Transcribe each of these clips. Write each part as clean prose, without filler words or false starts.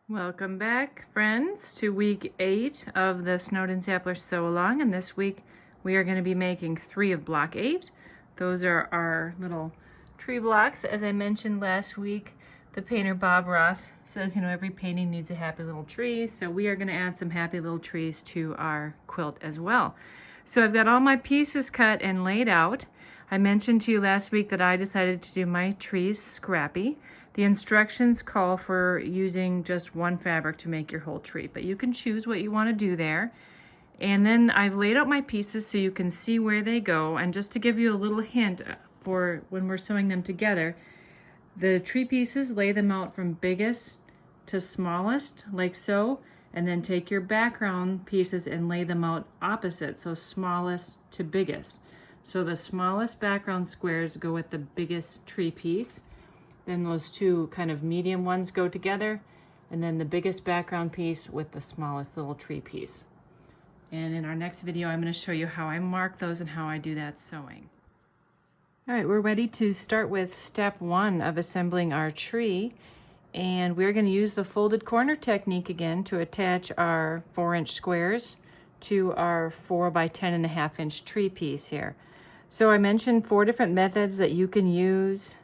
Welcome back, friends, to week 8 of the Snowden Sampler Sew Along, and this week we are going to be making 3 of block 8. Those are our little tree blocks. As I mentioned last week, the painter Bob Ross says, every painting needs a happy little tree, so we are going to add some happy little trees to our quilt as well. So I've got all my pieces cut and laid out. I mentioned to you last week that I decided to do my trees scrappy. The instructions call for using just one fabric to make your whole tree, but you can choose what you want to do there. And then I've laid out my pieces so you can see where they go. And just to give you a little hint for when we're sewing them together, the tree pieces, lay them out from biggest to smallest, like so, and then take your background pieces and lay them out opposite, so smallest to biggest. So the smallest background squares go with the biggest tree piece. Then those two kind of medium ones go together, and then the biggest background piece with the smallest little tree piece. And in our next video, I'm going to show you how I mark those and how I do that sewing. All right, we're ready to start with step 1 of assembling our tree. And we're going to use the folded corner technique again to attach our 4-inch squares to our 4 by 10.5 inch tree piece here. So I mentioned 4 different methods that you can use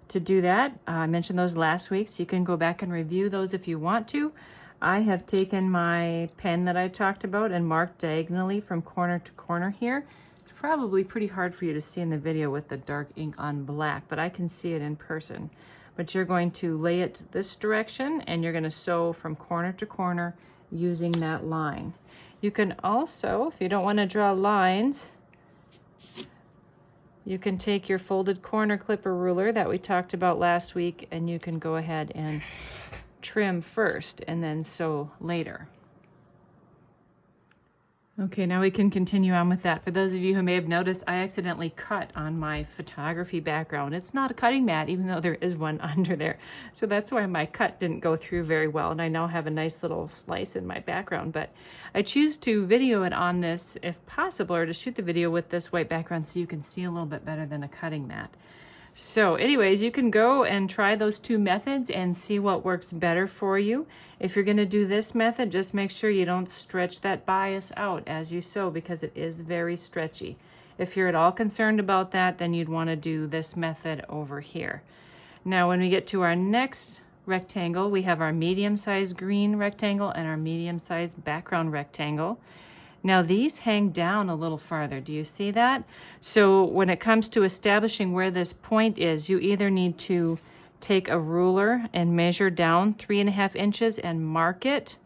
to do that. I mentioned those last week, so you can go back and review those if you want to. I have taken my pen that I talked about and marked diagonally from corner to corner here. It's probably pretty hard for you to see in the video with the dark ink on black, but I can see it in person. But you're going to lay it this direction, and you're going to sew from corner to corner using that line. You can also, if you don't want to draw lines, you can take your folded corner clipper ruler that we talked about last week, and you can go ahead and trim first and then sew later. Okay, now we can continue on with that. For those of you who may have noticed, I accidentally cut on my photography background. It's not a cutting mat, even though there is one under there. So that's why my cut didn't go through very well, and I now have a nice little slice in my background. But I choose to video it on this if possible, or to shoot the video with this white background so you can see a little bit better than a cutting mat. So anyways, you can go and try those 2 methods and see what works better for you. If you're going to do this method, just make sure you don't stretch that bias out as you sew, because it is very stretchy. If you're at all concerned about that, then you'd want to do this method over here. Now when we get to our next rectangle, we have our medium-sized green rectangle and our medium-sized background rectangle. Now these hang down a little farther. Do you see that? So when it comes to establishing where this point is, you either need to take a ruler and measure down 3.5 inches and mark it,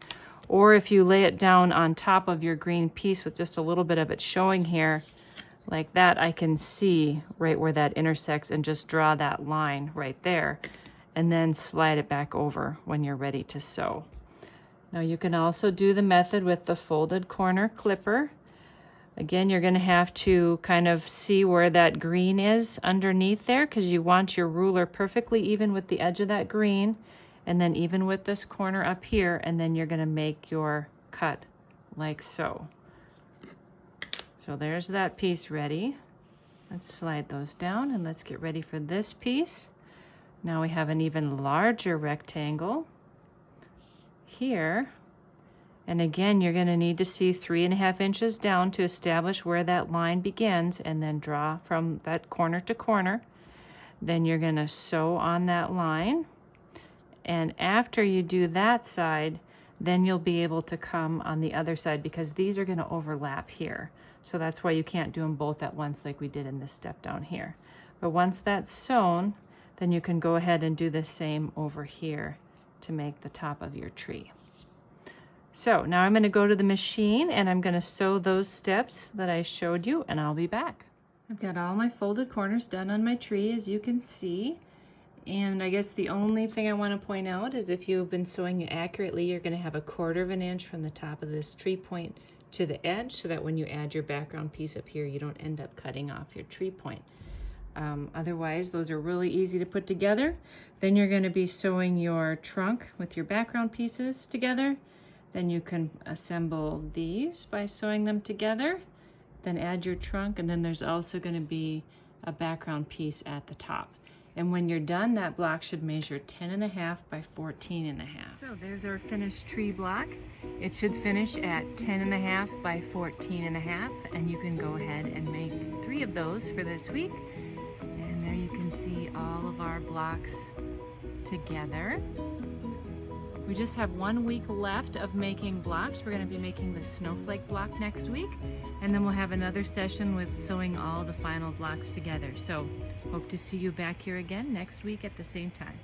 or if you lay it down on top of your green piece with just a little bit of it showing here, like that, I can see right where that intersects and just draw that line right there, and then slide it back over when you're ready to sew. Now you can also do the method with the folded corner clipper. Again, you're going to have to kind of see where that green is underneath there, because you want your ruler perfectly even with the edge of that green, and then even with this corner up here, and then you're going to make your cut like so. So there's that piece ready. Let's slide those down and let's get ready for this piece. Now we have an even larger rectangle here, and again you're going to need to see 3.5 inches down to establish where that line begins, and then draw from that corner to corner. Then you're going to sew on that line, and after you do that side, then you'll be able to come on the other side, because these are going to overlap here. So that's why you can't do them both at once like we did in this step down here. But once that's sewn, then you can go ahead and do the same over here to make the top of your tree. So now I'm going to go to the machine and I'm going to sew those steps that I showed you, and I'll be back. I've got all my folded corners done on my tree, as you can see. And I guess the only thing I want to point out is if you've been sewing it accurately, you're going to have 1/4 inch from the top of this tree point to the edge, so that when you add your background piece up here, you don't end up cutting off your tree point. Otherwise, those are really easy to put together. Then you're going to be sewing your trunk with your background pieces together. Then you can assemble these by sewing them together, then add your trunk, and then there's also going to be a background piece at the top. And when you're done, that block should measure 10.5 by 14.5. So there's our finished tree block. It should finish at 10.5 by 14.5, and you can go ahead and make 3 of those for this week. And there you can see all of our blocks together. We just have 1 week left of making blocks. We're going to be making the snowflake block next week, and then we'll have another session with sewing all the final blocks together. So hope to see you back here again next week at the same time.